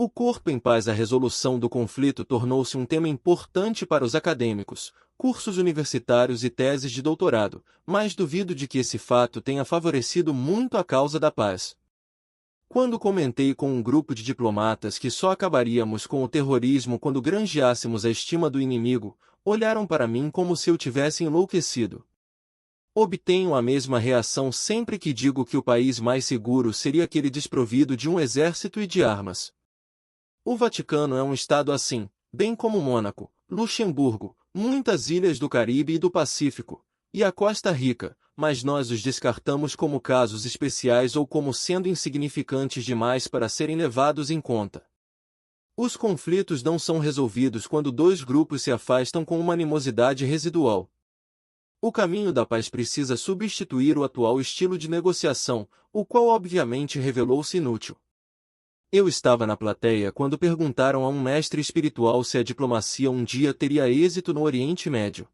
O corpo em paz. A resolução do conflito tornou-se um tema importante para os acadêmicos, cursos universitários e teses de doutorado, mas duvido de que esse fato tenha favorecido muito a causa da paz. Quando comentei com um grupo de diplomatas que só acabaríamos com o terrorismo quando granjeássemos a estima do inimigo, olharam para mim como se eu tivesse enlouquecido. Obtenho a mesma reação sempre que digo que o país mais seguro seria aquele desprovido de um exército e de armas. O Vaticano é um estado assim, bem como Mônaco, Luxemburgo, muitas ilhas do Caribe e do Pacífico, e a Costa Rica, mas nós os descartamos como casos especiais ou como sendo insignificantes demais para serem levados em conta. Os conflitos não são resolvidos quando dois grupos se afastam com uma animosidade residual. O caminho da paz precisa substituir o atual estilo de negociação, o qual obviamente revelou-se inútil. Eu estava na plateia quando perguntaram a um mestre espiritual se a diplomacia um dia teria êxito no Oriente Médio.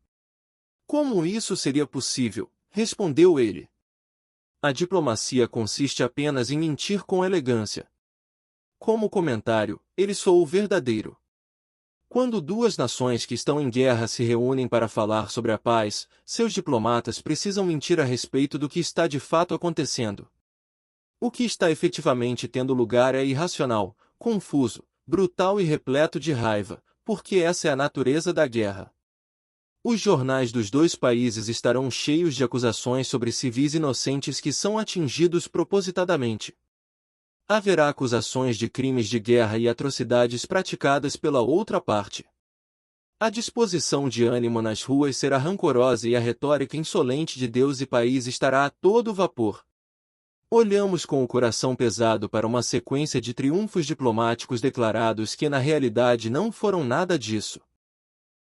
Como isso seria possível? Respondeu ele. A diplomacia consiste apenas em mentir com elegância. Como comentário, ele sou o verdadeiro. Quando duas nações que estão em guerra se reúnem para falar sobre a paz, seus diplomatas precisam mentir a respeito do que está de fato acontecendo. O que está efetivamente tendo lugar é irracional, confuso, brutal e repleto de raiva, porque essa é a natureza da guerra. Os jornais dos dois países estarão cheios de acusações sobre civis inocentes que são atingidos propositadamente. Haverá acusações de crimes de guerra e atrocidades praticadas pela outra parte. A disposição de ânimo nas ruas será rancorosa e a retórica insolente de Deus e país estará a todo vapor. Olhamos com o coração pesado para uma sequência de triunfos diplomáticos declarados que na realidade não foram nada disso.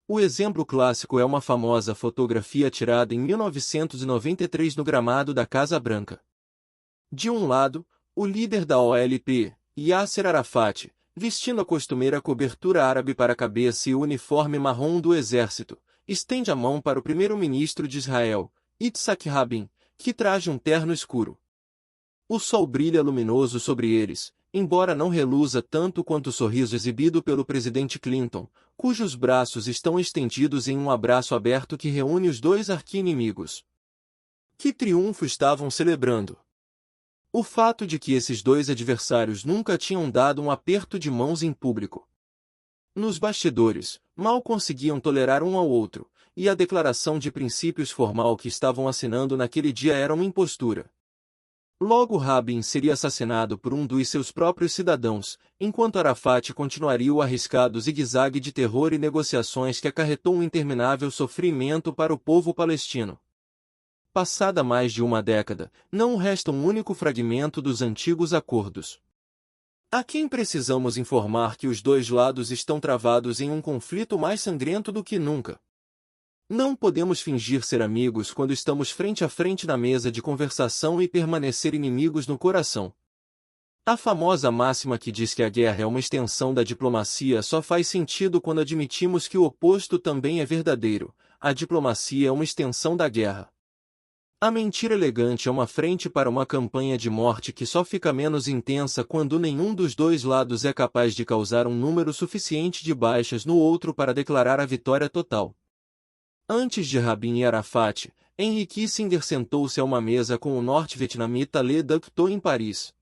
O exemplo clássico é uma famosa fotografia tirada em 1993 no gramado da Casa Branca. De um lado, o líder da OLP, Yasser Arafat, vestindo a costumeira cobertura árabe para a cabeça e o uniforme marrom do exército, estende a mão para o primeiro-ministro de Israel, Yitzhak Rabin, que traja um terno escuro. O sol brilha luminoso sobre eles, embora não reluza tanto quanto o sorriso exibido pelo presidente Clinton, cujos braços estão estendidos em um abraço aberto que reúne os dois arqui-inimigos. Que triunfo estavam celebrando! O fato de que esses dois adversários nunca tinham dado um aperto de mãos em público. Nos bastidores, mal conseguiam tolerar um ao outro, e a declaração de princípios formal que estavam assinando naquele dia era uma impostura. Logo Rabin seria assassinado por um dos seus próprios cidadãos, enquanto Arafat continuaria o arriscado zigue-zague de terror e negociações que acarretou um interminável sofrimento para o povo palestino. Passada mais de uma década, não resta um único fragmento dos antigos acordos. A quem precisamos informar que os dois lados estão travados em um conflito mais sangrento do que nunca. Não podemos fingir ser amigos quando estamos frente a frente na mesa de conversação e permanecer inimigos no coração. A famosa máxima que diz que a guerra é uma extensão da diplomacia só faz sentido quando admitimos que o oposto também é verdadeiro. A diplomacia é uma extensão da guerra. A mentira elegante é uma frente para uma campanha de morte que só fica menos intensa quando nenhum dos dois lados é capaz de causar um número suficiente de baixas no outro para declarar a vitória total. Antes de Rabin e Arafat, Henry Kissinger sentou-se a uma mesa com o norte-vietnamita Le Duc Tho em Paris.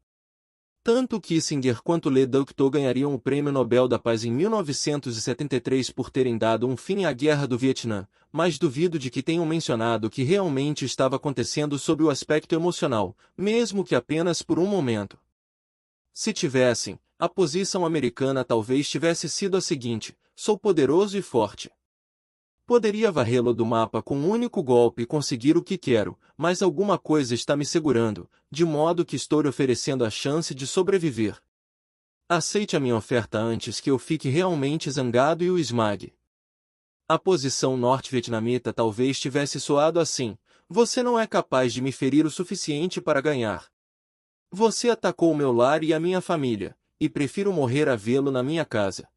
Tanto Kissinger quanto Le Duc Tho ganhariam o Prêmio Nobel da Paz em 1973 por terem dado um fim à Guerra do Vietnã, mas duvido de que tenham mencionado o que realmente estava acontecendo sob o aspecto emocional, mesmo que apenas por um momento. Se tivessem, a posição americana talvez tivesse sido a seguinte: sou poderoso e forte. Poderia varrê-lo do mapa com um único golpe e conseguir o que quero, mas alguma coisa está me segurando, de modo que estou lhe oferecendo a chance de sobreviver. Aceite a minha oferta antes que eu fique realmente zangado e o esmague. A posição norte-vietnamita talvez tivesse soado assim: você não é capaz de me ferir o suficiente para ganhar. Você atacou meu lar e a minha família, e prefiro morrer a vê-lo na minha casa.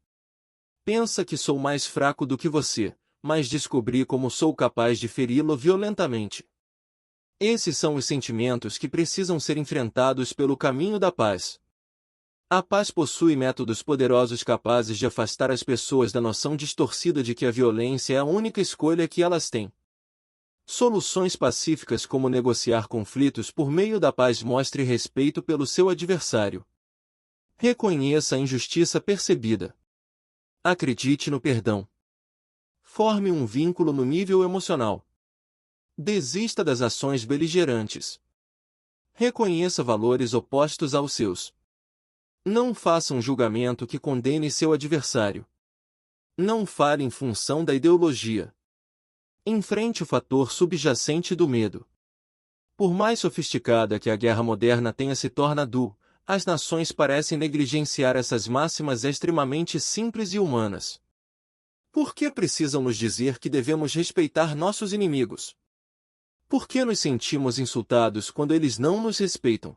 Pensa que sou mais fraco do que você, mas descobri como sou capaz de feri-lo violentamente. Esses são os sentimentos que precisam ser enfrentados pelo caminho da paz. A paz possui métodos poderosos capazes de afastar as pessoas da noção distorcida de que a violência é a única escolha que elas têm. Soluções pacíficas como negociar conflitos por meio da paz. Mostre respeito pelo seu adversário. Reconheça a injustiça percebida. Acredite no perdão. Forme um vínculo no nível emocional. Desista das ações beligerantes. Reconheça valores opostos aos seus. Não faça um julgamento que condene seu adversário. Não fale em função da ideologia. Enfrente o fator subjacente do medo. Por mais sofisticada que a guerra moderna tenha se tornado, as nações parecem negligenciar essas máximas extremamente simples e humanas. Por que precisam nos dizer que devemos respeitar nossos inimigos? Por que nos sentimos insultados quando eles não nos respeitam?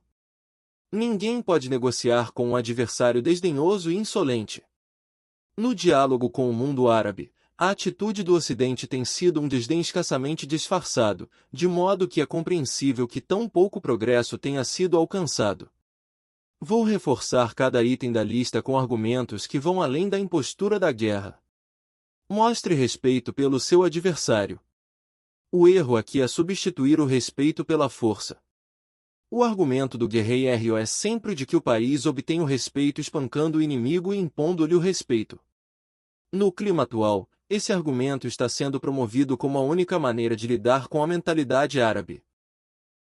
Ninguém pode negociar com um adversário desdenhoso e insolente. No diálogo com o mundo árabe, a atitude do Ocidente tem sido um desdém escassamente disfarçado, de modo que é compreensível que tão pouco progresso tenha sido alcançado. Vou reforçar cada item da lista com argumentos que vão além da impostura da guerra. Mostre respeito pelo seu adversário. O erro aqui é substituir o respeito pela força. O argumento do guerreiro é sempre de que o país obtém o respeito espancando o inimigo e impondo-lhe o respeito. No clima atual, esse argumento está sendo promovido como a única maneira de lidar com a mentalidade árabe.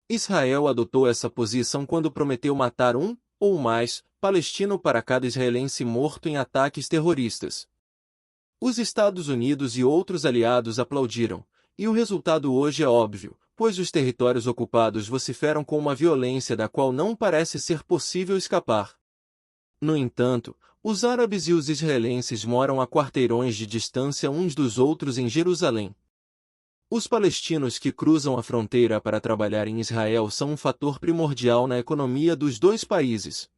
Israel adotou essa posição quando prometeu matar um, ou mais, palestino para cada israelense morto em ataques terroristas. Os Estados Unidos e outros aliados aplaudiram, e o resultado hoje é óbvio, pois os territórios ocupados vociferam com uma violência da qual não parece ser possível escapar. No entanto, os árabes e os israelenses moram a quarteirões de distância uns dos outros em Jerusalém. Os palestinos que cruzam a fronteira para trabalhar em Israel são um fator primordial na economia dos dois países.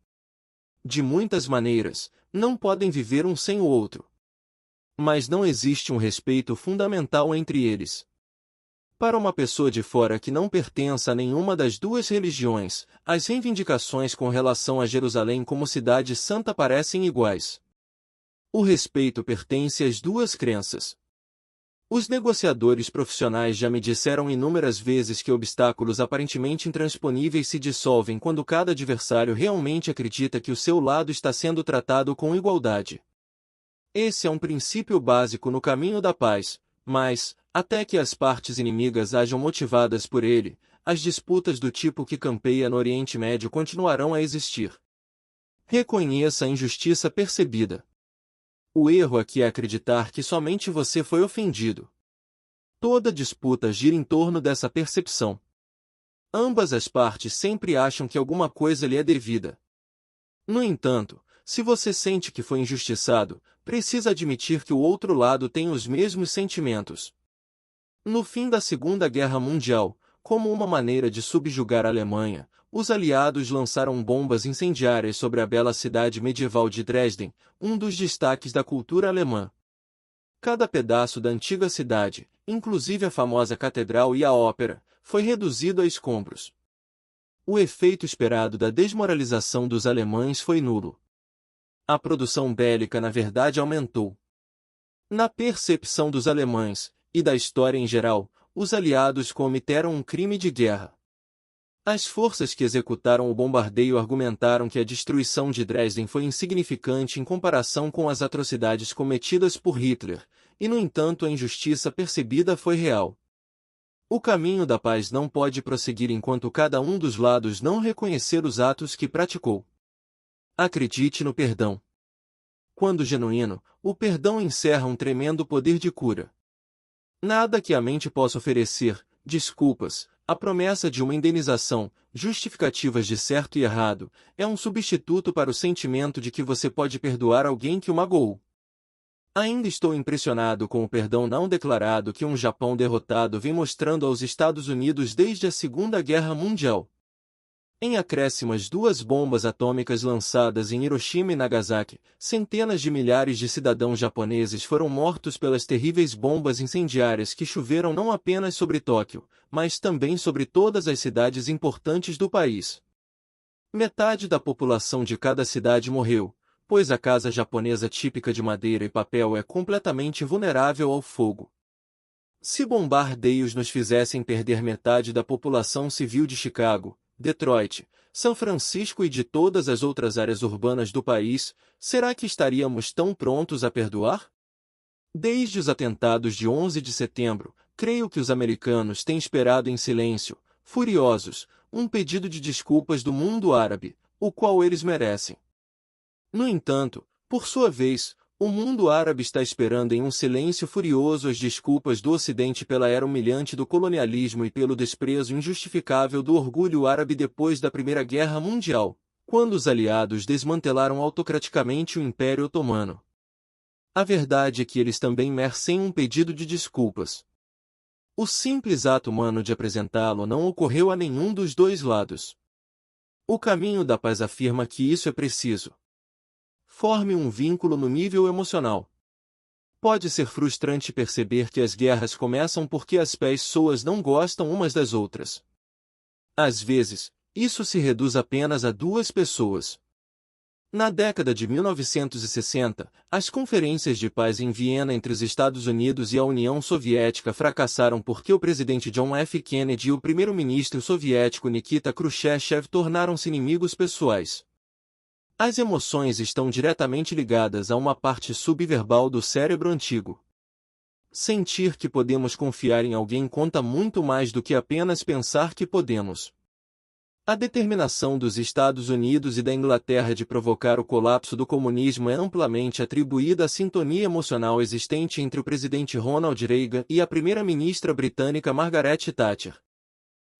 De muitas maneiras, não podem viver um sem o outro. Mas não existe um respeito fundamental entre eles. Para uma pessoa de fora que não pertença a nenhuma das duas religiões, as reivindicações com relação a Jerusalém como cidade santa parecem iguais. O respeito pertence às duas crenças. Os negociadores profissionais já me disseram inúmeras vezes que obstáculos aparentemente intransponíveis se dissolvem quando cada adversário realmente acredita que o seu lado está sendo tratado com igualdade. Esse é um princípio básico no caminho da paz, mas, até que as partes inimigas hajam motivadas por ele, as disputas do tipo que campeia no Oriente Médio continuarão a existir. Reconheça a injustiça percebida. O erro aqui é acreditar que somente você foi ofendido. Toda disputa gira em torno dessa percepção. Ambas as partes sempre acham que alguma coisa lhe é devida. No entanto, se você sente que foi injustiçado, precisa admitir que o outro lado tem os mesmos sentimentos. No fim da Segunda Guerra Mundial, como uma maneira de subjugar a Alemanha, os aliados lançaram bombas incendiárias sobre a bela cidade medieval de Dresden, um dos destaques da cultura alemã. Cada pedaço da antiga cidade, inclusive a famosa catedral e a ópera, foi reduzido a escombros. O efeito esperado da desmoralização dos alemães foi nulo. A produção bélica na verdade aumentou. Na percepção dos alemães, e da história em geral, os aliados cometeram um crime de guerra. As forças que executaram o bombardeio argumentaram que a destruição de Dresden foi insignificante em comparação com as atrocidades cometidas por Hitler, e no entanto a injustiça percebida foi real. O caminho da paz não pode prosseguir enquanto cada um dos lados não reconhecer os atos que praticou. Acredite no perdão. Quando genuíno, o perdão encerra um tremendo poder de cura. Nada que a mente possa oferecer, desculpas, a promessa de uma indenização, justificativas de certo e errado, é um substituto para o sentimento de que você pode perdoar alguém que o magoou. Ainda estou impressionado com o perdão não declarado que um Japão derrotado vem mostrando aos Estados Unidos desde a Segunda Guerra Mundial. Em acréscimo às 2 bombas atômicas lançadas em Hiroshima e Nagasaki, centenas de milhares de cidadãos japoneses foram mortos pelas terríveis bombas incendiárias que choveram não apenas sobre Tóquio, mas também sobre todas as cidades importantes do país. Metade da população de cada cidade morreu, pois a casa japonesa típica de madeira e papel é completamente vulnerável ao fogo. Se bombardeios nos fizessem perder metade da população civil de Chicago, Detroit, São Francisco e de todas as outras áreas urbanas do país, será que estaríamos tão prontos a perdoar? Desde os atentados de 11 de setembro, creio que os americanos têm esperado em silêncio, furiosos, um pedido de desculpas do mundo árabe, o qual eles merecem. No entanto, por sua vez, o mundo árabe está esperando em um silêncio furioso as desculpas do Ocidente pela era humilhante do colonialismo e pelo desprezo injustificável do orgulho árabe depois da Primeira Guerra Mundial, quando os aliados desmantelaram autocraticamente o Império Otomano. A verdade é que eles também merecem um pedido de desculpas. O simples ato humano de apresentá-lo não ocorreu a nenhum dos dois lados. O caminho da paz afirma que isso é preciso. Forme um vínculo no nível emocional. Pode ser frustrante perceber que as guerras começam porque as pessoas não gostam umas das outras. Às vezes, isso se reduz apenas a duas pessoas. Na década de 1960, as conferências de paz em Viena entre os Estados Unidos e a União Soviética fracassaram porque o presidente John F. Kennedy e o primeiro-ministro soviético Nikita Khrushchev tornaram-se inimigos pessoais. As emoções estão diretamente ligadas a uma parte subverbal do cérebro antigo. Sentir que podemos confiar em alguém conta muito mais do que apenas pensar que podemos. A determinação dos Estados Unidos e da Inglaterra de provocar o colapso do comunismo é amplamente atribuída à sintonia emocional existente entre o presidente Ronald Reagan e a primeira-ministra britânica Margaret Thatcher.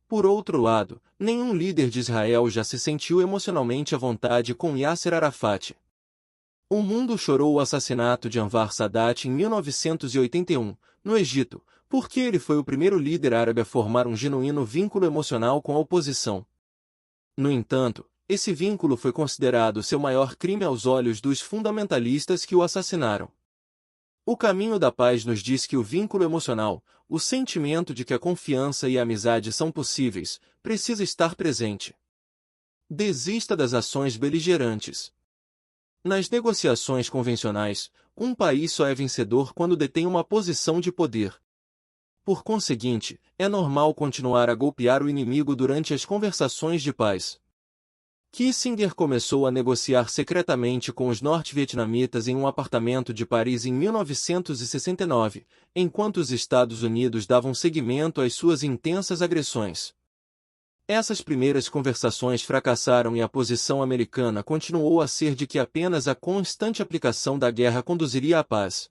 Por outro lado, nenhum líder de Israel já se sentiu emocionalmente à vontade com Yasser Arafat. O mundo chorou o assassinato de Anwar Sadat em 1981, no Egito, porque ele foi o primeiro líder árabe a formar um genuíno vínculo emocional com a oposição. No entanto, esse vínculo foi considerado seu maior crime aos olhos dos fundamentalistas que o assassinaram. O caminho da paz nos diz que o vínculo emocional, o sentimento de que a confiança e a amizade são possíveis, precisa estar presente. Desista das ações beligerantes. Nas negociações convencionais, um país só é vencedor quando detém uma posição de poder. Por conseguinte, é normal continuar a golpear o inimigo durante as conversações de paz. Kissinger começou a negociar secretamente com os norte-vietnamitas em um apartamento de Paris em 1969, enquanto os Estados Unidos davam seguimento às suas intensas agressões. Essas primeiras conversações fracassaram e a posição americana continuou a ser de que apenas a constante aplicação da guerra conduziria à paz.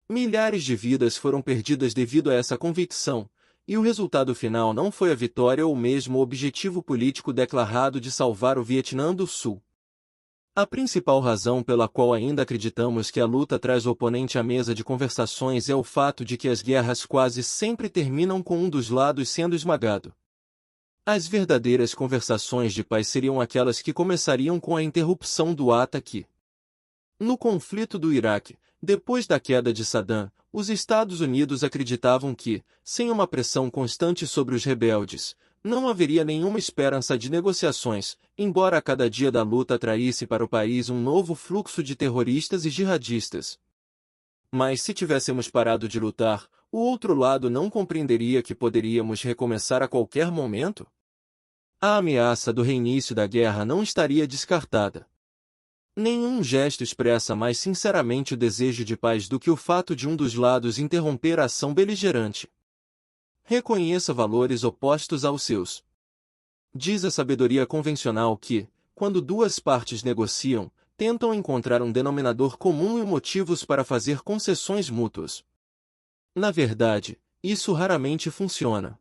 Milhares de vidas foram perdidas devido a essa convicção, e o resultado final não foi a vitória ou mesmo o objetivo político declarado de salvar o Vietnã do Sul. A principal razão pela qual ainda acreditamos que a luta traz o oponente à mesa de conversações é o fato de que as guerras quase sempre terminam com um dos lados sendo esmagado. As verdadeiras conversações de paz seriam aquelas que começariam com a interrupção do ataque. No conflito do Iraque, depois da queda de Saddam, os Estados Unidos acreditavam que, sem uma pressão constante sobre os rebeldes, não haveria nenhuma esperança de negociações, embora a cada dia da luta atraísse para o país um novo fluxo de terroristas e jihadistas. Mas se tivéssemos parado de lutar, o outro lado não compreenderia que poderíamos recomeçar a qualquer momento? A ameaça do reinício da guerra não estaria descartada. Nenhum gesto expressa mais sinceramente o desejo de paz do que o fato de um dos lados interromper a ação beligerante. Reconheça valores opostos aos seus. Diz a sabedoria convencional que, quando duas partes negociam, tentam encontrar um denominador comum e motivos para fazer concessões mútuas. Na verdade, isso raramente funciona.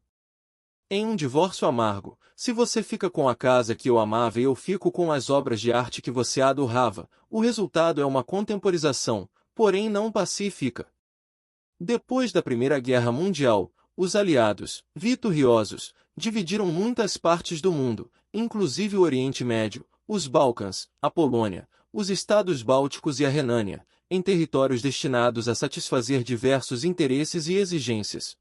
Em um divórcio amargo, se você fica com a casa que eu amava e eu fico com as obras de arte que você adorava, o resultado é uma contemporização, porém não pacífica. Depois da Primeira Guerra Mundial, os aliados, vitoriosos, dividiram muitas partes do mundo, inclusive o Oriente Médio, os Balcãs, a Polônia, os Estados Bálticos e a Renânia, em territórios destinados a satisfazer diversos interesses e exigências.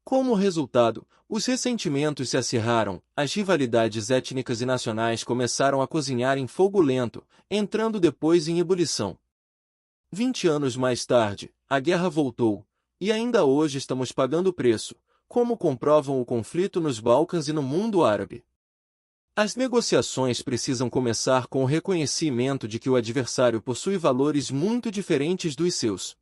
Como resultado, os ressentimentos se acirraram, as rivalidades étnicas e nacionais começaram a cozinhar em fogo lento, entrando depois em ebulição. 20 anos mais tarde, a guerra voltou, e ainda hoje estamos pagando o preço, como comprovam o conflito nos Balcãs e no mundo árabe. As negociações precisam começar com o reconhecimento de que o adversário possui valores muito diferentes dos seus.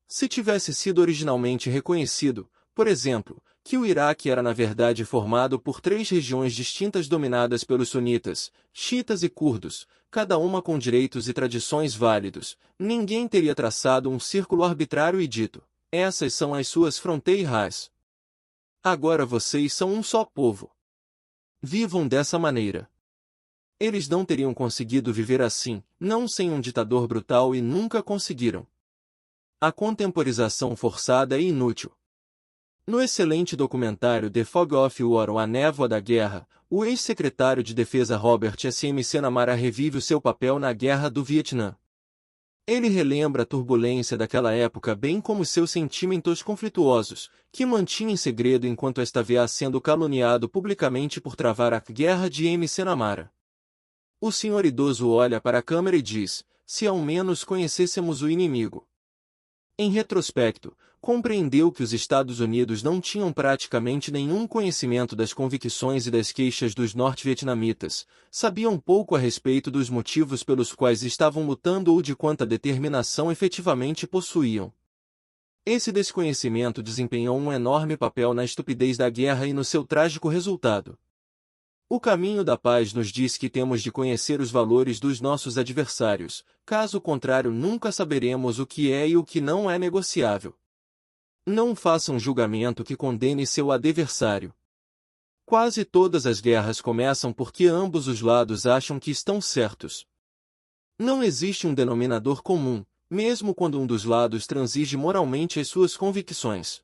Se tivesse sido originalmente reconhecido, por exemplo, que o Iraque era na verdade formado por 3 regiões distintas dominadas pelos sunitas, xiitas e curdos, cada uma com direitos e tradições válidos, ninguém teria traçado um círculo arbitrário e dito: essas são as suas fronteiras. Agora vocês são um só povo. Vivam dessa maneira. Eles não teriam conseguido viver assim, não sem um ditador brutal, e nunca conseguiram. A contemporização forçada é inútil. No excelente documentário The Fog of War, A Névoa da Guerra, o ex-secretário de Defesa Robert S. McNamara revive o seu papel na Guerra do Vietnã. Ele relembra a turbulência daquela época bem como seus sentimentos conflituosos, que mantinha em segredo enquanto estava sendo caluniado publicamente por travar a Guerra de McNamara. O senhor idoso olha para a câmera e diz: se ao menos conhecêssemos o inimigo. Em retrospecto, compreendeu que os Estados Unidos não tinham praticamente nenhum conhecimento das convicções e das queixas dos norte-vietnamitas, sabiam pouco a respeito dos motivos pelos quais estavam lutando ou de quanta determinação efetivamente possuíam. Esse desconhecimento desempenhou um enorme papel na estupidez da guerra e no seu trágico resultado. O caminho da paz nos diz que temos de conhecer os valores dos nossos adversários, caso contrário nunca saberemos o que é e o que não é negociável. Não faça um julgamento que condene seu adversário. Quase todas as guerras começam porque ambos os lados acham que estão certos. Não existe um denominador comum, mesmo quando um dos lados transige moralmente as suas convicções.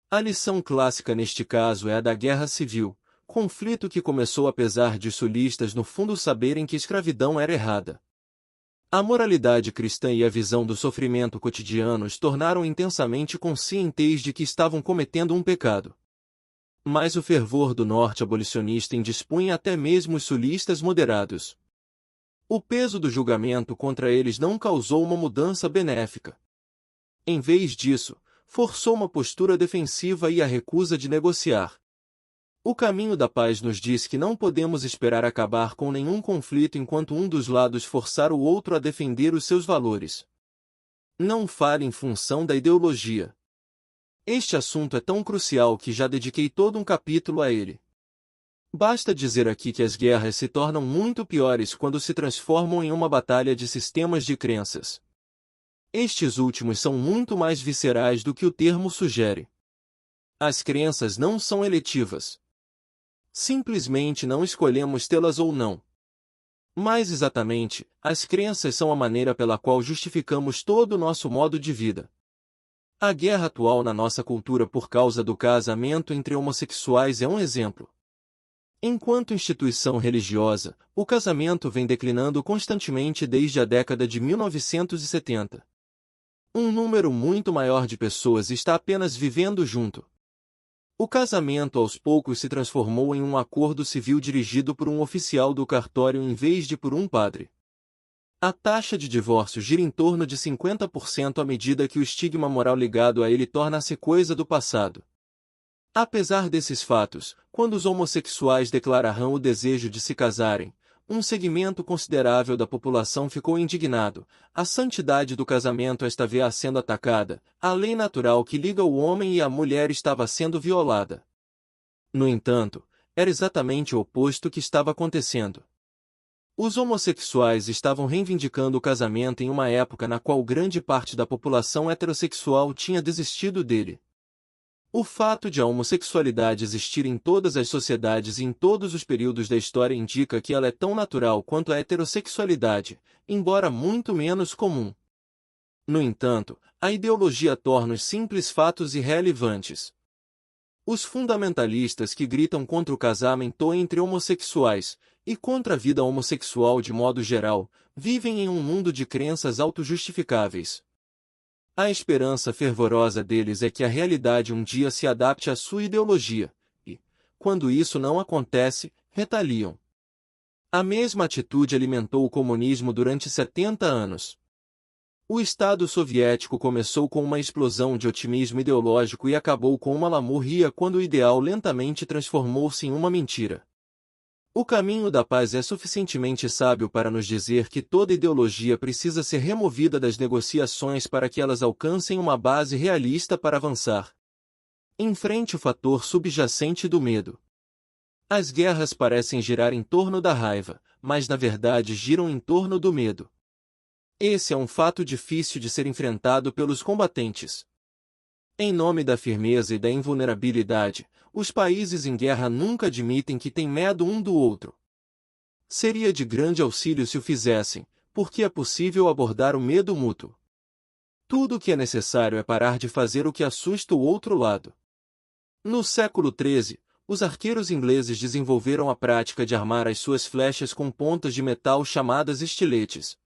A lição clássica neste caso é a da Guerra Civil, conflito que começou apesar de sulistas no fundo saberem que escravidão era errada. A moralidade cristã e a visão do sofrimento cotidiano os tornaram intensamente conscientes de que estavam cometendo um pecado. Mas o fervor do norte abolicionista indispunha até mesmo os sulistas moderados. O peso do julgamento contra eles não causou uma mudança benéfica. Em vez disso, forçou uma postura defensiva e a recusa de negociar. O caminho da paz nos diz que não podemos esperar acabar com nenhum conflito enquanto um dos lados forçar o outro a defender os seus valores. Não fale em função da ideologia. Este assunto é tão crucial que já dediquei todo um capítulo a ele. Basta dizer aqui que as guerras se tornam muito piores quando se transformam em uma batalha de sistemas de crenças. Estes últimos são muito mais viscerais do que o termo sugere. As crenças não são eletivas. Simplesmente não escolhemos tê-las ou não. Mais exatamente, as crenças são a maneira pela qual justificamos todo o nosso modo de vida. A guerra atual na nossa cultura por causa do casamento entre homossexuais é um exemplo. Enquanto instituição religiosa, o casamento vem declinando constantemente desde a década de 1970. Um número muito maior de pessoas está apenas vivendo junto. O casamento aos poucos se transformou em um acordo civil dirigido por um oficial do cartório em vez de por um padre. A taxa de divórcio gira em torno de 50% à medida que o estigma moral ligado a ele torna-se coisa do passado. Apesar desses fatos, quando os homossexuais declararão o desejo de se casarem, um segmento considerável da população ficou indignado. A santidade do casamento estava sendo atacada, a lei natural que liga o homem e a mulher estava sendo violada. No entanto, era exatamente o oposto que estava acontecendo. Os homossexuais estavam reivindicando o casamento em uma época na qual grande parte da população heterossexual tinha desistido dele. O fato de a homossexualidade existir em todas as sociedades e em todos os períodos da história indica que ela é tão natural quanto a heterossexualidade, embora muito menos comum. No entanto, a ideologia torna os simples fatos irrelevantes. Os fundamentalistas que gritam contra o casamento entre homossexuais, e contra a vida homossexual de modo geral, vivem em um mundo de crenças autojustificáveis. A esperança fervorosa deles é que a realidade um dia se adapte à sua ideologia, e, quando isso não acontece, retaliam. A mesma atitude alimentou o comunismo durante 70 anos. O Estado soviético começou com uma explosão de otimismo ideológico e acabou com uma lamúria quando o ideal lentamente transformou-se em uma mentira. O caminho da paz é suficientemente sábio para nos dizer que toda ideologia precisa ser removida das negociações para que elas alcancem uma base realista para avançar. Enfrente o fator subjacente do medo. As guerras parecem girar em torno da raiva, mas na verdade giram em torno do medo. Esse é um fato difícil de ser enfrentado pelos combatentes. Em nome da firmeza e da invulnerabilidade, os países em guerra nunca admitem que têm medo um do outro. Seria de grande auxílio se o fizessem, porque é possível abordar o medo mútuo. Tudo o que é necessário é parar de fazer o que assusta o outro lado. No século XIII, os arqueiros ingleses desenvolveram a prática de armar as suas flechas com pontas de metal chamadas estiletes.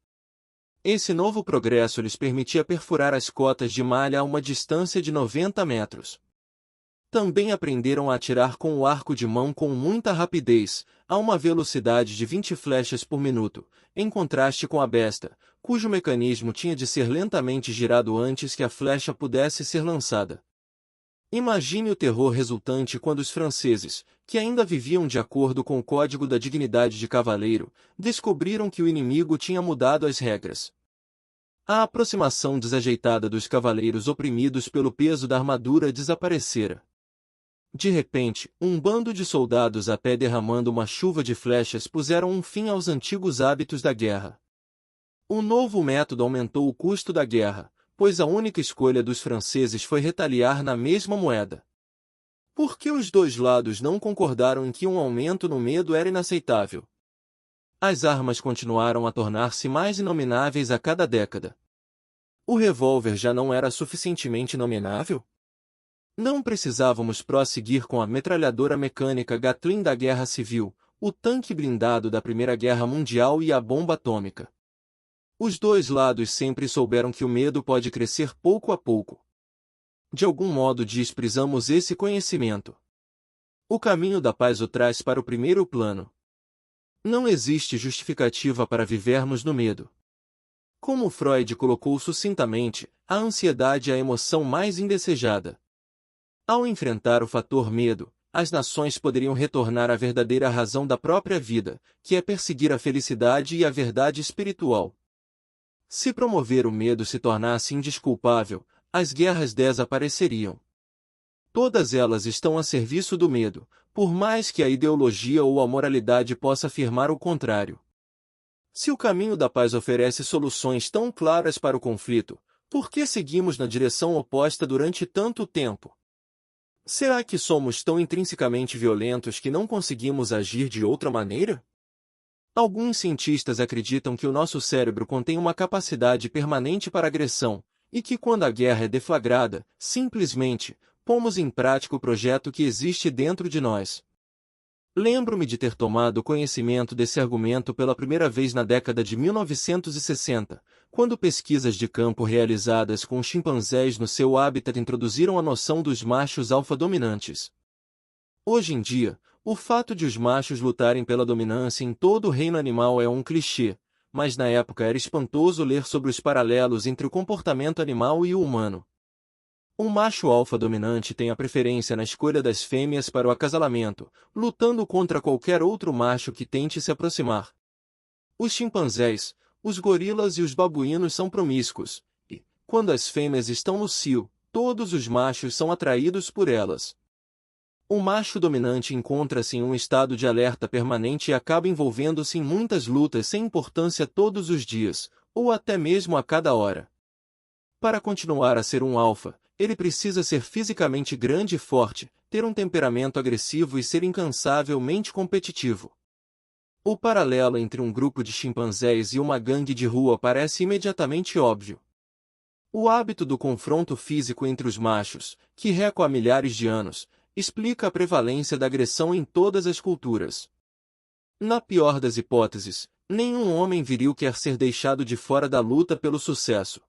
Esse novo progresso lhes permitia perfurar as cotas de malha a uma distância de 90 metros. Também aprenderam a atirar com o arco de mão com muita rapidez, a uma velocidade de 20 flechas por minuto, em contraste com a besta, cujo mecanismo tinha de ser lentamente girado antes que a flecha pudesse ser lançada. Imagine o terror resultante quando os franceses, que ainda viviam de acordo com o código da dignidade de cavaleiro, descobriram que o inimigo tinha mudado as regras. A aproximação desajeitada dos cavaleiros oprimidos pelo peso da armadura desaparecera. De repente, um bando de soldados a pé derramando uma chuva de flechas puseram um fim aos antigos hábitos da guerra. O novo método aumentou o custo da guerra, pois a única escolha dos franceses foi retaliar na mesma moeda. Por que os dois lados não concordaram em que um aumento no medo era inaceitável? As armas continuaram a tornar-se mais inomináveis a cada década. O revólver já não era suficientemente inominável? Não precisávamos prosseguir com a metralhadora mecânica Gatling da Guerra Civil, o tanque blindado da Primeira Guerra Mundial e a bomba atômica. Os dois lados sempre souberam que o medo pode crescer pouco a pouco. De algum modo desprezamos esse conhecimento. O caminho da paz o traz para o primeiro plano. Não existe justificativa para vivermos no medo. Como Freud colocou sucintamente, a ansiedade é a emoção mais indesejada. Ao enfrentar o fator medo, as nações poderiam retornar à verdadeira razão da própria vida, que é perseguir a felicidade e a verdade espiritual. Se promover o medo se tornasse indesculpável, as guerras desapareceriam. Todas elas estão a serviço do medo, por mais que a ideologia ou a moralidade possa afirmar o contrário. Se o caminho da paz oferece soluções tão claras para o conflito, por que seguimos na direção oposta durante tanto tempo? Será que somos tão intrinsecamente violentos que não conseguimos agir de outra maneira? Alguns cientistas acreditam que o nosso cérebro contém uma capacidade permanente para agressão, e que quando a guerra é deflagrada, simplesmente, pomos em prática o projeto que existe dentro de nós. Lembro-me de ter tomado conhecimento desse argumento pela primeira vez na década de 1960, quando pesquisas de campo realizadas com chimpanzés no seu habitat introduziram a noção dos machos alfa-dominantes. Hoje em dia, o fato de os machos lutarem pela dominância em todo o reino animal é um clichê, mas na época era espantoso ler sobre os paralelos entre o comportamento animal e o humano. Um macho alfa dominante tem a preferência na escolha das fêmeas para o acasalamento, lutando contra qualquer outro macho que tente se aproximar. Os chimpanzés, os gorilas e os babuínos são promíscuos, e, quando as fêmeas estão no cio, todos os machos são atraídos por elas. O macho dominante encontra-se em um estado de alerta permanente e acaba envolvendo-se em muitas lutas sem importância todos os dias, ou até mesmo a cada hora. Para continuar a ser um alfa, ele precisa ser fisicamente grande e forte, ter um temperamento agressivo e ser incansavelmente competitivo. O paralelo entre um grupo de chimpanzés e uma gangue de rua parece imediatamente óbvio. O hábito do confronto físico entre os machos, que recuo há milhares de anos, explica a prevalência da agressão em todas as culturas. Na pior das hipóteses, nenhum homem viril quer ser deixado de fora da luta pelo sucesso.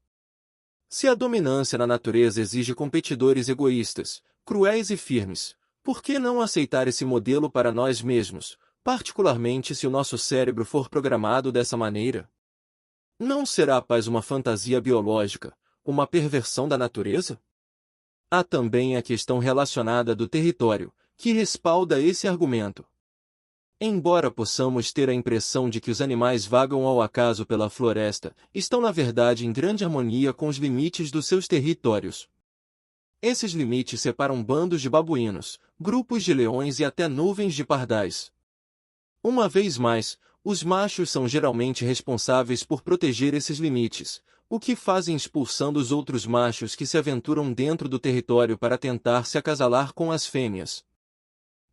Se a dominância na natureza exige competidores egoístas, cruéis e firmes, por que não aceitar esse modelo para nós mesmos, particularmente se o nosso cérebro for programado dessa maneira? Não será a paz uma fantasia biológica, uma perversão da natureza? Há também a questão relacionada do território, que respalda esse argumento. Embora possamos ter a impressão de que os animais vagam ao acaso pela floresta, estão na verdade em grande harmonia com os limites dos seus territórios. Esses limites separam bandos de babuínos, grupos de leões e até nuvens de pardais. Uma vez mais, os machos são geralmente responsáveis por proteger esses limites, o que fazem expulsando os outros machos que se aventuram dentro do território para tentar se acasalar com as fêmeas.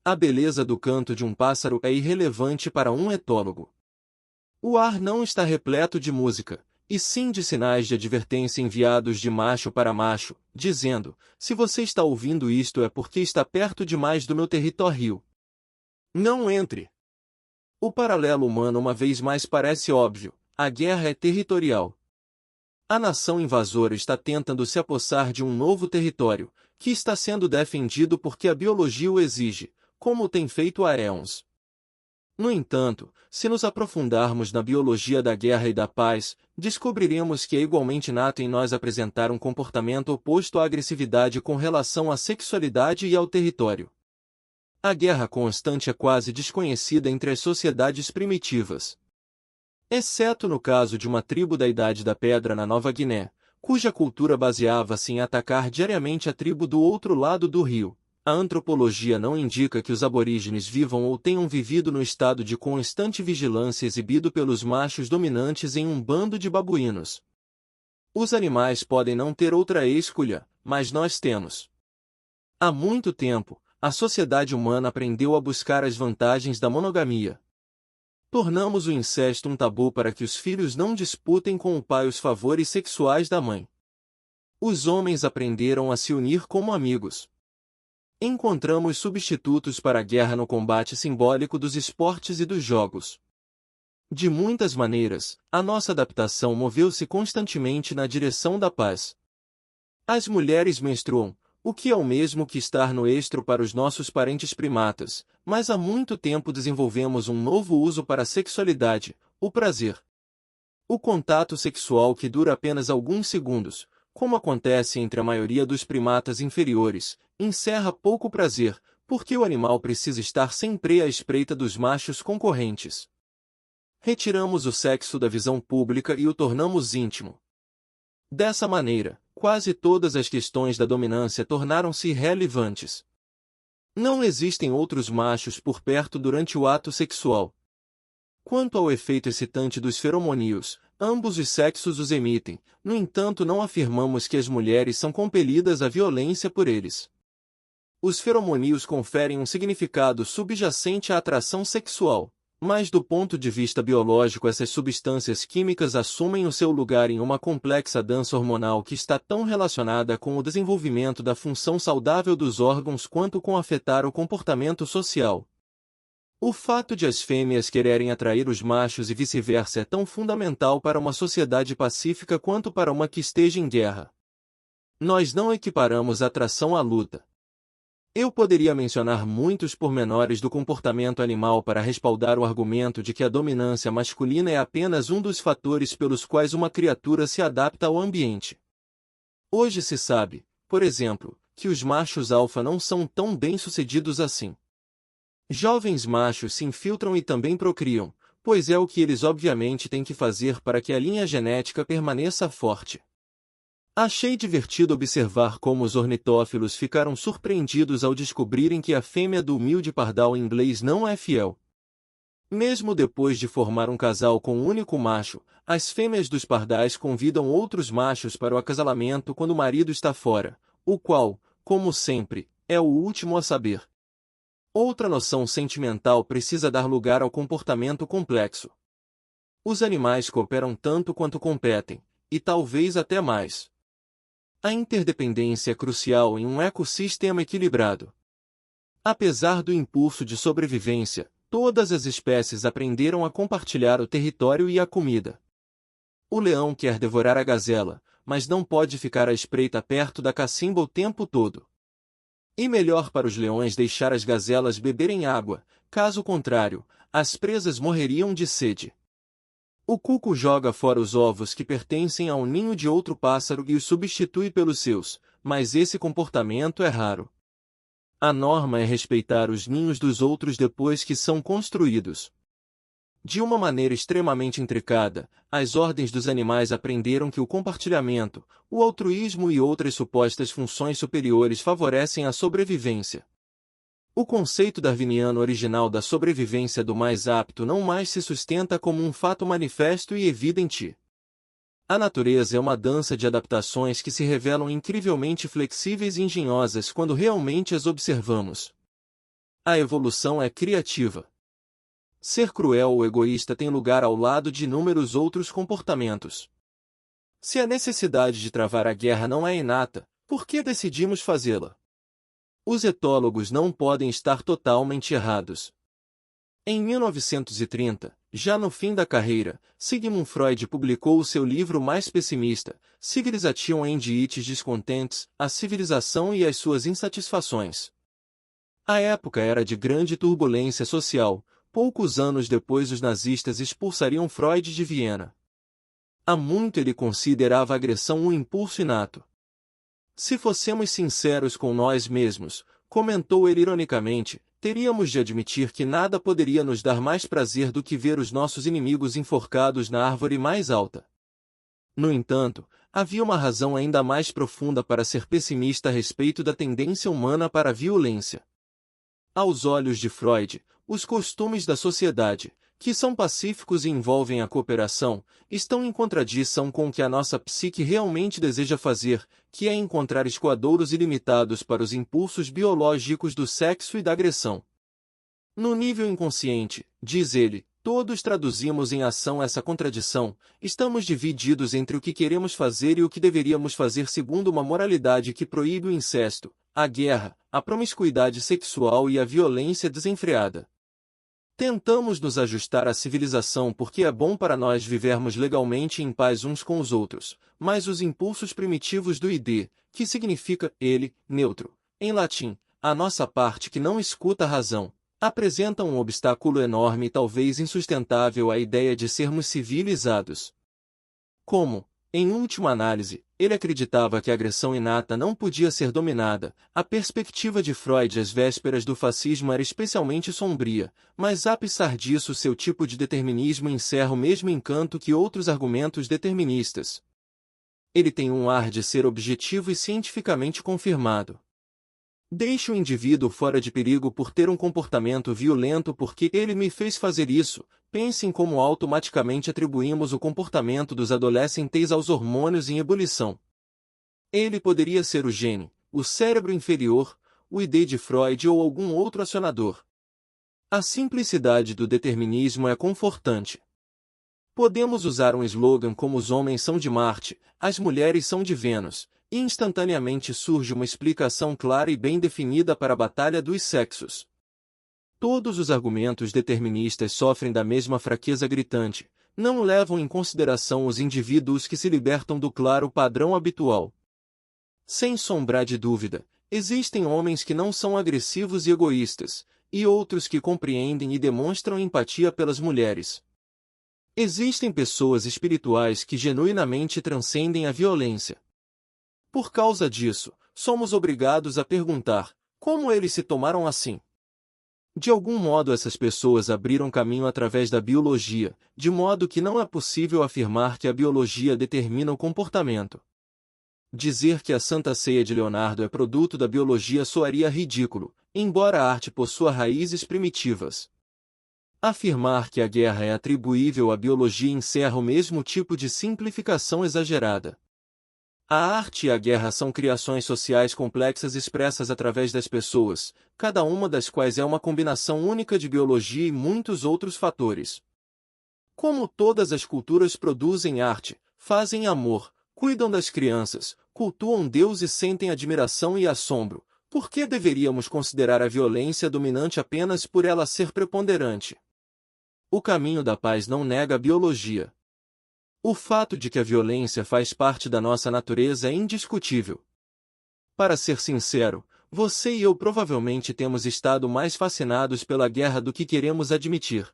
A beleza do canto de um pássaro é irrelevante para um etólogo. O ar não está repleto de música, e sim de sinais de advertência enviados de macho para macho, dizendo: se você está ouvindo isto é porque está perto demais do meu território. Não entre. O paralelo humano uma vez mais parece óbvio: a guerra é territorial. A nação invasora está tentando se apossar de um novo território, que está sendo defendido porque a biologia o exige, como tem feito há éons. No entanto, se nos aprofundarmos na biologia da guerra e da paz, descobriremos que é igualmente nato em nós apresentar um comportamento oposto à agressividade com relação à sexualidade e ao território. A guerra constante é quase desconhecida entre as sociedades primitivas. Exceto no caso de uma tribo da Idade da Pedra na Nova Guiné, cuja cultura baseava-se em atacar diariamente a tribo do outro lado do rio. A antropologia não indica que os aborígenes vivam ou tenham vivido no estado de constante vigilância exibido pelos machos dominantes em um bando de babuínos. Os animais podem não ter outra escolha, mas nós temos. Há muito tempo, a sociedade humana aprendeu a buscar as vantagens da monogamia. Tornamos o incesto um tabu para que os filhos não disputem com o pai os favores sexuais da mãe. Os homens aprenderam a se unir como amigos. Encontramos substitutos para a guerra no combate simbólico dos esportes e dos jogos. De muitas maneiras, a nossa adaptação moveu-se constantemente na direção da paz. As mulheres menstruam, o que é o mesmo que estar no estro para os nossos parentes primatas, mas há muito tempo desenvolvemos um novo uso para a sexualidade, o prazer. O contato sexual que dura apenas alguns segundos, como acontece entre a maioria dos primatas inferiores, encerra pouco prazer, porque o animal precisa estar sempre à espreita dos machos concorrentes. Retiramos o sexo da visão pública e o tornamos íntimo. Dessa maneira, quase todas as questões da dominância tornaram-se irrelevantes. Não existem outros machos por perto durante o ato sexual. Quanto ao efeito excitante dos feromônios, ambos os sexos os emitem, no entanto não afirmamos que as mulheres são compelidas à violência por eles. Os feromônios conferem um significado subjacente à atração sexual, mas do ponto de vista biológico essas substâncias químicas assumem o seu lugar em uma complexa dança hormonal que está tão relacionada com o desenvolvimento da função saudável dos órgãos quanto com afetar o comportamento social. O fato de as fêmeas quererem atrair os machos e vice-versa é tão fundamental para uma sociedade pacífica quanto para uma que esteja em guerra. Nós não equiparamos a atração à luta. Eu poderia mencionar muitos pormenores do comportamento animal para respaldar o argumento de que a dominância masculina é apenas um dos fatores pelos quais uma criatura se adapta ao ambiente. Hoje se sabe, por exemplo, que os machos alfa não são tão bem-sucedidos assim. Jovens machos se infiltram e também procriam, pois é o que eles obviamente têm que fazer para que a linha genética permaneça forte. Achei divertido observar como os ornitófilos ficaram surpreendidos ao descobrirem que a fêmea do humilde pardal inglês não é fiel. Mesmo depois de formar um casal com um único macho, as fêmeas dos pardais convidam outros machos para o acasalamento quando o marido está fora, o qual, como sempre, é o último a saber. Outra noção sentimental precisa dar lugar ao comportamento complexo. Os animais cooperam tanto quanto competem, e talvez até mais. A interdependência é crucial em um ecossistema equilibrado. Apesar do impulso de sobrevivência, todas as espécies aprenderam a compartilhar o território e a comida. O leão quer devorar a gazela, mas não pode ficar à espreita perto da cacimba o tempo todo. E melhor para os leões deixar as gazelas beberem água, caso contrário, as presas morreriam de sede. O cuco joga fora os ovos que pertencem ao ninho de outro pássaro e os substitui pelos seus, mas esse comportamento é raro. A norma é respeitar os ninhos dos outros depois que são construídos. De uma maneira extremamente intricada, as ordens dos animais aprenderam que o compartilhamento, o altruísmo e outras supostas funções superiores favorecem a sobrevivência. O conceito darwiniano original da sobrevivência do mais apto não mais se sustenta como um fato manifesto e evidente. A natureza é uma dança de adaptações que se revelam incrivelmente flexíveis e engenhosas quando realmente as observamos. A evolução é criativa. Ser cruel ou egoísta tem lugar ao lado de inúmeros outros comportamentos. Se a necessidade de travar a guerra não é inata, por que decidimos fazê-la? Os etólogos não podem estar totalmente errados. Em 1930, já no fim da carreira, Sigmund Freud publicou o seu livro mais pessimista, Civilization and its Discontents, A Civilização e as Suas Insatisfações. A época era de grande turbulência social. Poucos anos depois os nazistas expulsariam Freud de Viena. Há muito ele considerava a agressão um impulso inato. Se fossemos sinceros com nós mesmos, comentou ele ironicamente, teríamos de admitir que nada poderia nos dar mais prazer do que ver os nossos inimigos enforcados na árvore mais alta. No entanto, havia uma razão ainda mais profunda para ser pessimista a respeito da tendência humana para a violência. Aos olhos de Freud, os costumes da sociedade, que são pacíficos e envolvem a cooperação, estão em contradição com o que a nossa psique realmente deseja fazer, que é encontrar escoadouros ilimitados para os impulsos biológicos do sexo e da agressão. No nível inconsciente, diz ele, todos traduzimos em ação essa contradição, estamos divididos entre o que queremos fazer e o que deveríamos fazer segundo uma moralidade que proíbe o incesto, a guerra, a promiscuidade sexual e a violência desenfreada. Tentamos nos ajustar à civilização porque é bom para nós vivermos legalmente em paz uns com os outros, mas os impulsos primitivos do id, que significa ele, neutro, em latim, a nossa parte que não escuta a razão, apresentam um obstáculo enorme e talvez insustentável à ideia de sermos civilizados. Como, em última análise, ele acreditava que a agressão inata não podia ser dominada, a perspectiva de Freud às vésperas do fascismo era especialmente sombria, mas apesar disso seu tipo de determinismo encerra o mesmo encanto que outros argumentos deterministas. Ele tem um ar de ser objetivo e cientificamente confirmado. Deixe o indivíduo fora de perigo por ter um comportamento violento porque ele me fez fazer isso. Pense em como automaticamente atribuímos o comportamento dos adolescentes aos hormônios em ebulição. Ele poderia ser o gene, o cérebro inferior, o id de Freud ou algum outro acionador. A simplicidade do determinismo é confortante. Podemos usar um slogan como os homens são de Marte, as mulheres são de Vênus, e instantaneamente surge uma explicação clara e bem definida para a batalha dos sexos. Todos os argumentos deterministas sofrem da mesma fraqueza gritante, não levam em consideração os indivíduos que se libertam do claro padrão habitual. Sem sombra de dúvida, existem homens que não são agressivos e egoístas, e outros que compreendem e demonstram empatia pelas mulheres. Existem pessoas espirituais que genuinamente transcendem a violência. Por causa disso, somos obrigados a perguntar, como eles se tomaram assim? De algum modo essas pessoas abriram caminho através da biologia, de modo que não é possível afirmar que a biologia determina o comportamento. Dizer que a Santa Ceia de Leonardo é produto da biologia soaria ridículo, embora a arte possua raízes primitivas. Afirmar que a guerra é atribuível à biologia encerra o mesmo tipo de simplificação exagerada. A arte e a guerra são criações sociais complexas expressas através das pessoas, cada uma das quais é uma combinação única de biologia e muitos outros fatores. Como todas as culturas produzem arte, fazem amor, cuidam das crianças, cultuam Deus e sentem admiração e assombro, por que deveríamos considerar a violência dominante apenas por ela ser preponderante? O caminho da paz não nega a biologia. O fato de que a violência faz parte da nossa natureza é indiscutível. Para ser sincero, você e eu provavelmente temos estado mais fascinados pela guerra do que queremos admitir.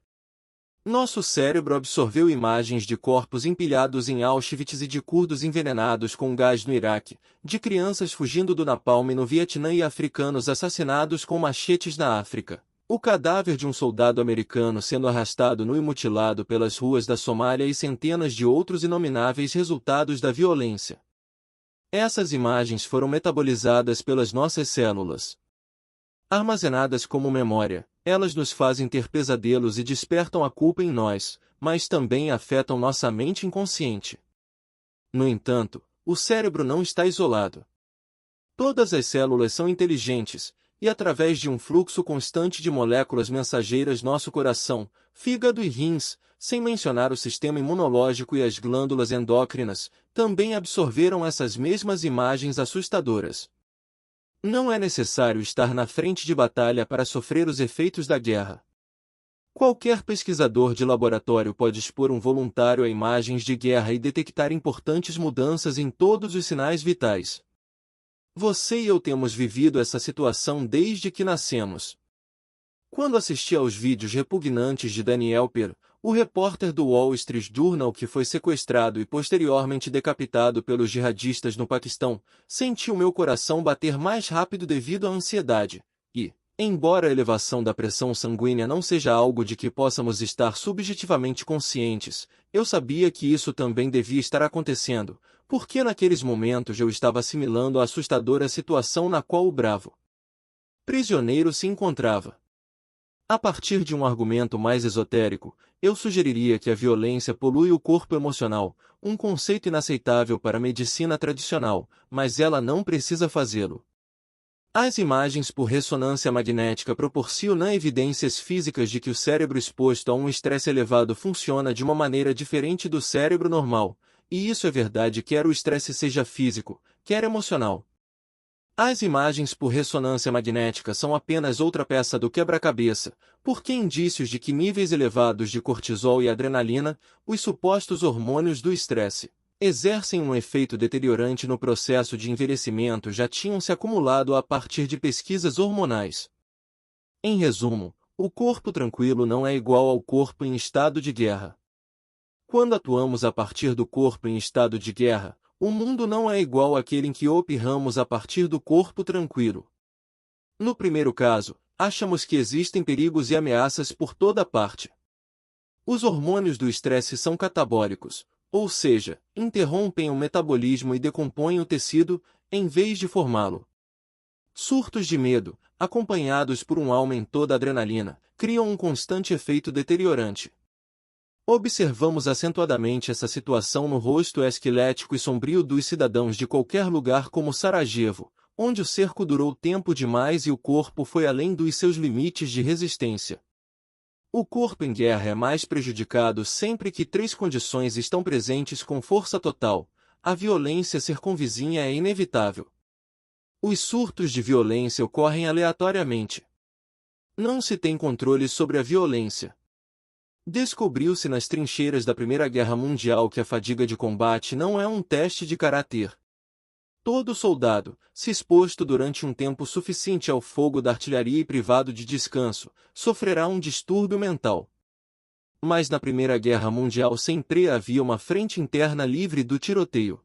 Nosso cérebro absorveu imagens de corpos empilhados em Auschwitz e de curdos envenenados com gás no Iraque, de crianças fugindo do napalm no Vietnã e africanos assassinados com machetes na África. O cadáver de um soldado americano sendo arrastado nu e mutilado pelas ruas da Somália e centenas de outros inomináveis resultados da violência. Essas imagens foram metabolizadas pelas nossas células. Armazenadas como memória, elas nos fazem ter pesadelos e despertam a culpa em nós, mas também afetam nossa mente inconsciente. No entanto, o cérebro não está isolado. Todas as células são inteligentes, e através de um fluxo constante de moléculas mensageiras nosso coração, fígado e rins, sem mencionar o sistema imunológico e as glândulas endócrinas, também absorveram essas mesmas imagens assustadoras. Não é necessário estar na frente de batalha para sofrer os efeitos da guerra. Qualquer pesquisador de laboratório pode expor um voluntário a imagens de guerra e detectar importantes mudanças em todos os sinais vitais. Você e eu temos vivido essa situação desde que nascemos. Quando assisti aos vídeos repugnantes de Daniel Per, o repórter do Wall Street Journal que foi sequestrado e posteriormente decapitado pelos jihadistas no Paquistão, senti o meu coração bater mais rápido devido à ansiedade. E, embora a elevação da pressão sanguínea não seja algo de que possamos estar subjetivamente conscientes, eu sabia que isso também devia estar acontecendo, porque naqueles momentos eu estava assimilando a assustadora situação na qual o bravo prisioneiro se encontrava. A partir de um argumento mais esotérico, eu sugeriria que a violência polui o corpo emocional, um conceito inaceitável para a medicina tradicional, mas ela não precisa fazê-lo. As imagens por ressonância magnética proporcionam evidências físicas de que o cérebro exposto a um estresse elevado funciona de uma maneira diferente do cérebro normal, e isso é verdade quer o estresse seja físico, quer emocional. As imagens por ressonância magnética são apenas outra peça do quebra-cabeça, porque indícios de que níveis elevados de cortisol e adrenalina, os supostos hormônios do estresse, exercem um efeito deteriorante no processo de envelhecimento já tinham se acumulado a partir de pesquisas hormonais. Em resumo, o corpo tranquilo não é igual ao corpo em estado de guerra. Quando atuamos a partir do corpo em estado de guerra, o mundo não é igual àquele em que operamos a partir do corpo tranquilo. No primeiro caso, achamos que existem perigos e ameaças por toda parte. Os hormônios do estresse são catabólicos, ou seja, interrompem o metabolismo e decompõem o tecido, em vez de formá-lo. Surtos de medo, acompanhados por um aumento da adrenalina, criam um constante efeito deteriorante. Observamos acentuadamente essa situação no rosto esquelético e sombrio dos cidadãos de qualquer lugar como Sarajevo, onde o cerco durou tempo demais e o corpo foi além dos seus limites de resistência. O corpo em guerra é mais prejudicado sempre que três condições estão presentes com força total. A violência circunvizinha é inevitável. Os surtos de violência ocorrem aleatoriamente. Não se tem controle sobre a violência. Descobriu-se nas trincheiras da Primeira Guerra Mundial que a fadiga de combate não é um teste de caráter. Todo soldado, se exposto durante um tempo suficiente ao fogo da artilharia e privado de descanso, sofrerá um distúrbio mental. Mas na Primeira Guerra Mundial sempre havia uma frente interna livre do tiroteio.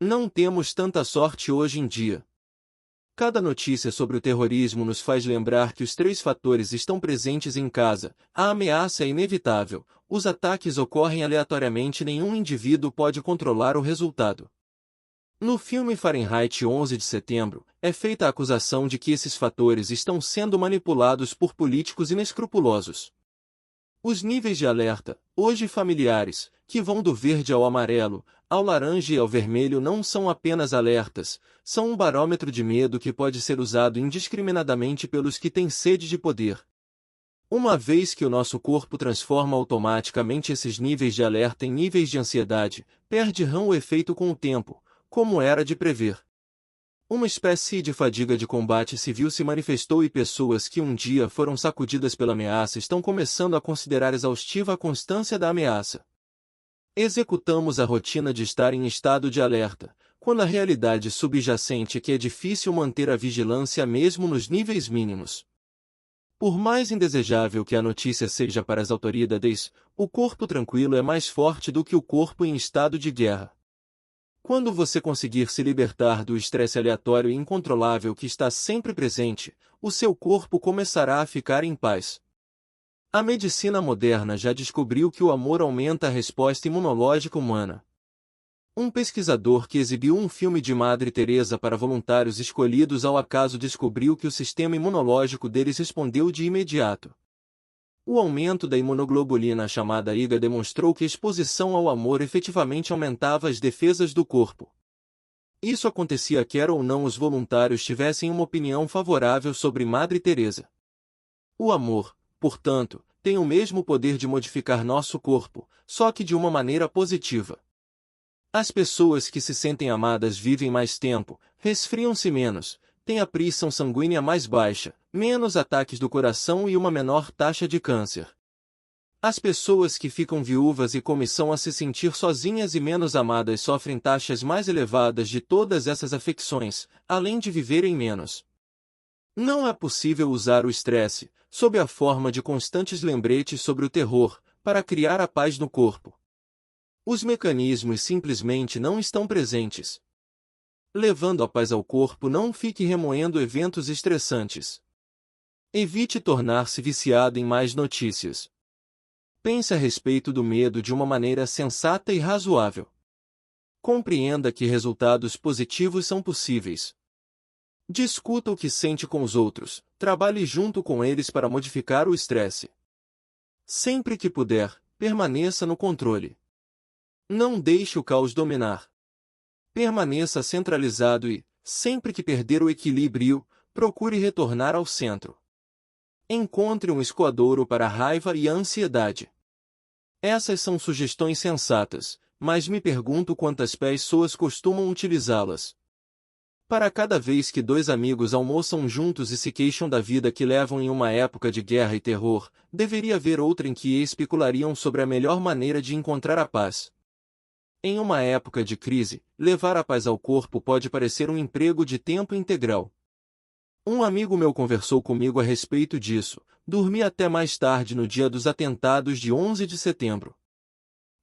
Não temos tanta sorte hoje em dia. Cada notícia sobre o terrorismo nos faz lembrar que os três fatores estão presentes em casa. A ameaça é inevitável, os ataques ocorrem aleatoriamente e nenhum indivíduo pode controlar o resultado. No filme Fahrenheit 11 de setembro, é feita a acusação de que esses fatores estão sendo manipulados por políticos inescrupulosos. Os níveis de alerta, hoje familiares, que vão do verde ao amarelo, ao laranja e ao vermelho não são apenas alertas, são um barômetro de medo que pode ser usado indiscriminadamente pelos que têm sede de poder. Uma vez que o nosso corpo transforma automaticamente esses níveis de alerta em níveis de ansiedade, perde-rão o efeito com o tempo, como era de prever. Uma espécie de fadiga de combate civil se manifestou e pessoas que um dia foram sacudidas pela ameaça estão começando a considerar exaustiva a constância da ameaça. Executamos a rotina de estar em estado de alerta, quando a realidade subjacente é que é difícil manter a vigilância mesmo nos níveis mínimos. Por mais indesejável que a notícia seja para as autoridades, o corpo tranquilo é mais forte do que o corpo em estado de guerra. Quando você conseguir se libertar do estresse aleatório e incontrolável que está sempre presente, o seu corpo começará a ficar em paz. A medicina moderna já descobriu que o amor aumenta a resposta imunológica humana. Um pesquisador que exibiu um filme de Madre Teresa para voluntários escolhidos ao acaso descobriu que o sistema imunológico deles respondeu de imediato. O aumento da imunoglobulina chamada IgA demonstrou que a exposição ao amor efetivamente aumentava as defesas do corpo. Isso acontecia quer ou não os voluntários tivessem uma opinião favorável sobre Madre Teresa. O amor, portanto, tem o mesmo poder de modificar nosso corpo, só que de uma maneira positiva. As pessoas que se sentem amadas vivem mais tempo, resfriam-se menos, têm a pressão sanguínea mais baixa, menos ataques do coração e uma menor taxa de câncer. As pessoas que ficam viúvas e começam a se sentir sozinhas e menos amadas sofrem taxas mais elevadas de todas essas afecções, além de viverem menos. Não é possível usar o estresse, sob a forma de constantes lembretes sobre o terror, para criar a paz no corpo. Os mecanismos simplesmente não estão presentes. Levando a paz ao corpo, não fique remoendo eventos estressantes. Evite tornar-se viciado em mais notícias. Pense a respeito do medo de uma maneira sensata e razoável. Compreenda que resultados positivos são possíveis. Discuta o que sente com os outros, trabalhe junto com eles para modificar o estresse. Sempre que puder, permaneça no controle. Não deixe o caos dominar. Permaneça centralizado e, sempre que perder o equilíbrio, procure retornar ao centro. Encontre um escoadouro para a raiva e a ansiedade. Essas são sugestões sensatas, mas me pergunto quantas pessoas costumam utilizá-las. Para cada vez que dois amigos almoçam juntos e se queixam da vida que levam em uma época de guerra e terror, deveria haver outra em que especulariam sobre a melhor maneira de encontrar a paz. Em uma época de crise, levar a paz ao corpo pode parecer um emprego de tempo integral. Um amigo meu conversou comigo a respeito disso. Dormi até mais tarde no dia dos atentados de 11 de setembro.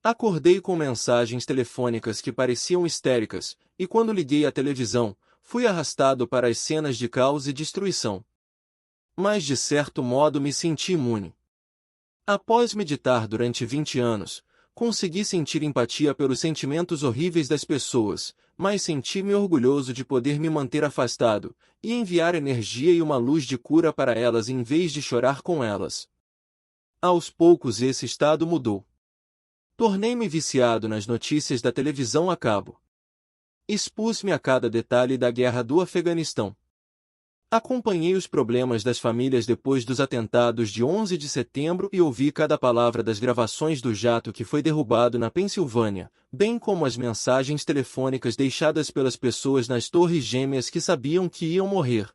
Acordei com mensagens telefônicas que pareciam histéricas, e quando liguei a televisão, fui arrastado para as cenas de caos e destruição. Mas de certo modo me senti imune. Após meditar durante 20 anos, consegui sentir empatia pelos sentimentos horríveis das pessoas, mas senti-me orgulhoso de poder me manter afastado, e enviar energia e uma luz de cura para elas em vez de chorar com elas. Aos poucos esse estado mudou. Tornei-me viciado nas notícias da televisão a cabo. Expus-me a cada detalhe da guerra do Afeganistão. Acompanhei os problemas das famílias depois dos atentados de 11 de setembro e ouvi cada palavra das gravações do jato que foi derrubado na Pensilvânia, bem como as mensagens telefônicas deixadas pelas pessoas nas Torres Gêmeas que sabiam que iam morrer.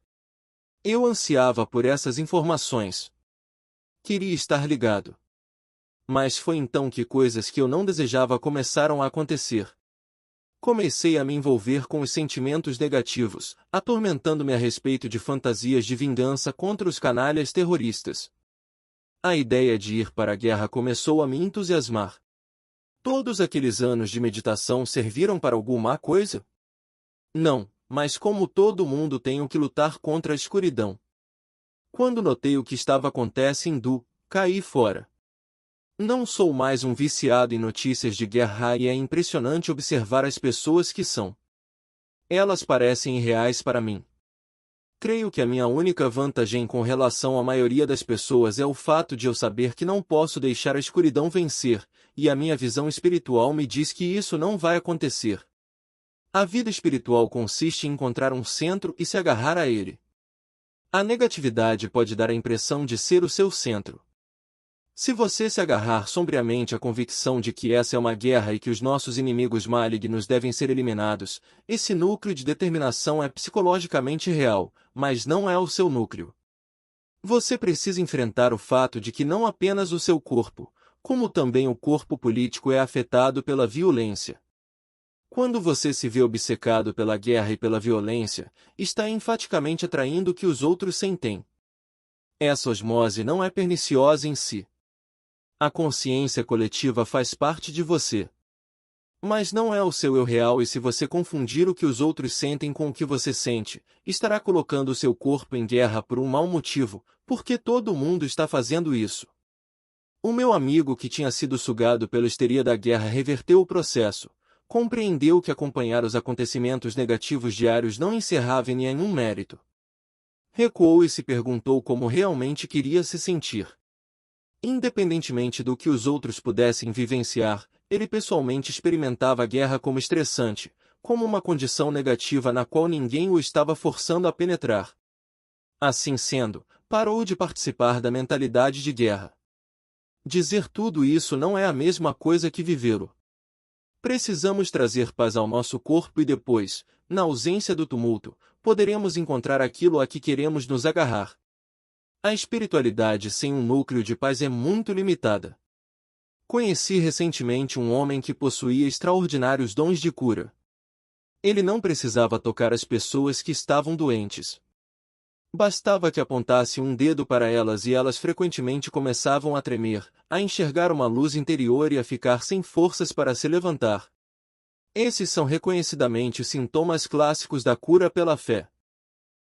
Eu ansiava por essas informações. Queria estar ligado. Mas foi então que coisas que eu não desejava começaram a acontecer. Comecei a me envolver com os sentimentos negativos, atormentando-me a respeito de fantasias de vingança contra os canalhas terroristas. A ideia de ir para a guerra começou a me entusiasmar. Todos aqueles anos de meditação serviram para alguma coisa? Não, mas como todo mundo tenho que lutar contra a escuridão. Quando notei o que estava acontecendo, caí fora. Não sou mais um viciado em notícias de guerra e é impressionante observar as pessoas que são. Elas parecem irreais para mim. Creio que a minha única vantagem com relação à maioria das pessoas é o fato de eu saber que não posso deixar a escuridão vencer, e a minha visão espiritual me diz que isso não vai acontecer. A vida espiritual consiste em encontrar um centro e se agarrar a ele. A negatividade pode dar a impressão de ser o seu centro. Se você se agarrar sombriamente à convicção de que essa é uma guerra e que os nossos inimigos malignos devem ser eliminados, esse núcleo de determinação é psicologicamente real, mas não é o seu núcleo. Você precisa enfrentar o fato de que não apenas o seu corpo, como também o corpo político é afetado pela violência. Quando você se vê obcecado pela guerra e pela violência, está enfaticamente atraindo o que os outros sentem. Essa osmose não é perniciosa em si. A consciência coletiva faz parte de você. Mas não é o seu eu real, e se você confundir o que os outros sentem com o que você sente, estará colocando o seu corpo em guerra por um mau motivo, porque todo mundo está fazendo isso. O meu amigo que tinha sido sugado pela histeria da guerra reverteu o processo, compreendeu que acompanhar os acontecimentos negativos diários não encerrava em nenhum mérito. Recuou e se perguntou como realmente queria se sentir. Independentemente do que os outros pudessem vivenciar, ele pessoalmente experimentava a guerra como estressante, como uma condição negativa na qual ninguém o estava forçando a penetrar. Assim sendo, parou de participar da mentalidade de guerra. Dizer tudo isso não é a mesma coisa que vivê-lo. Precisamos trazer paz ao nosso corpo e depois, na ausência do tumulto, poderemos encontrar aquilo a que queremos nos agarrar. A espiritualidade sem um núcleo de paz é muito limitada. Conheci recentemente um homem que possuía extraordinários dons de cura. Ele não precisava tocar as pessoas que estavam doentes. Bastava que apontasse um dedo para elas e elas frequentemente começavam a tremer, a enxergar uma luz interior e a ficar sem forças para se levantar. Esses são reconhecidamente os sintomas clássicos da cura pela fé.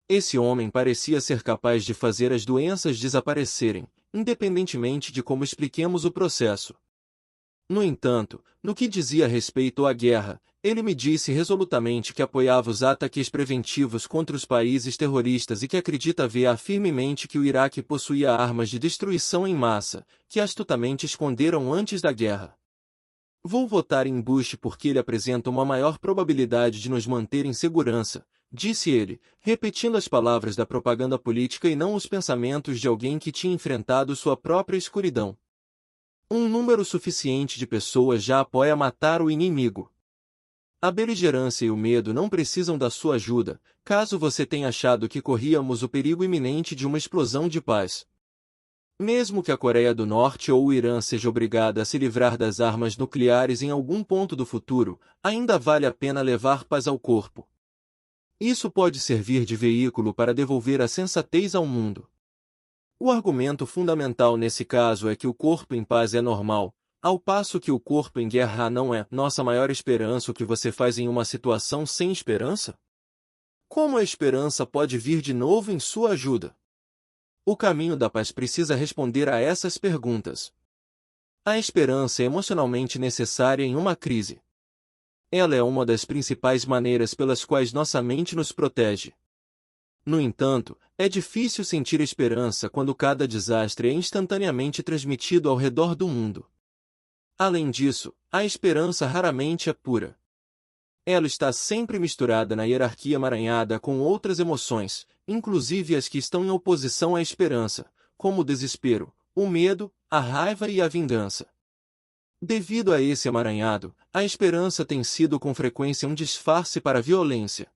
Esse homem parecia ser capaz de fazer as doenças desaparecerem, independentemente de como expliquemos o processo. No entanto, no que dizia respeito à guerra, ele me disse resolutamente que apoiava os ataques preventivos contra os países terroristas e que acredita ver firmemente que o Iraque possuía armas de destruição em massa, que astutamente esconderam antes da guerra. Vou votar em Bush porque ele apresenta uma maior probabilidade de nos manter em segurança, disse ele, repetindo as palavras da propaganda política e não os pensamentos de alguém que tinha enfrentado sua própria escuridão. Um número suficiente de pessoas já apoia matar o inimigo. A beligerância e o medo não precisam da sua ajuda, caso você tenha achado que corríamos o perigo iminente de uma explosão de paz. Mesmo que a Coreia do Norte ou o Irã seja obrigada a se livrar das armas nucleares em algum ponto do futuro, ainda vale a pena levar paz ao corpo. Isso pode servir de veículo para devolver a sensatez ao mundo. O argumento fundamental nesse caso é que o corpo em paz é normal, ao passo que o corpo em guerra não é. Nossa maior esperança. O que você faz em uma situação sem esperança? Como a esperança pode vir de novo em sua ajuda? O caminho da paz precisa responder a essas perguntas. A esperança é emocionalmente necessária em uma crise. Ela é uma das principais maneiras pelas quais nossa mente nos protege. No entanto, é difícil sentir esperança quando cada desastre é instantaneamente transmitido ao redor do mundo. Além disso, a esperança raramente é pura. Ela está sempre misturada na hierarquia emaranhada com outras emoções, inclusive as que estão em oposição à esperança, como o desespero, o medo, a raiva e a vingança. Devido a esse emaranhado, a esperança tem sido com frequência um disfarce para a violência.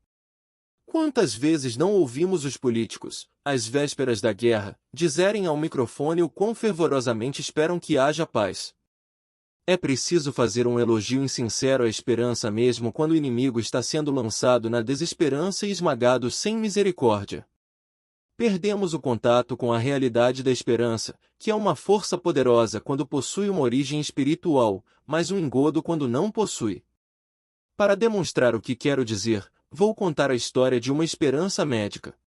Quantas vezes não ouvimos os políticos, às vésperas da guerra, dizerem ao microfone o quão fervorosamente esperam que haja paz? É preciso fazer um elogio insincero à esperança mesmo quando o inimigo está sendo lançado na desesperança e esmagado sem misericórdia. Perdemos o contato com a realidade da esperança, que é uma força poderosa quando possui uma origem espiritual, mas um engodo quando não possui. Para demonstrar o que quero dizer, vou contar a história de uma esperança médica.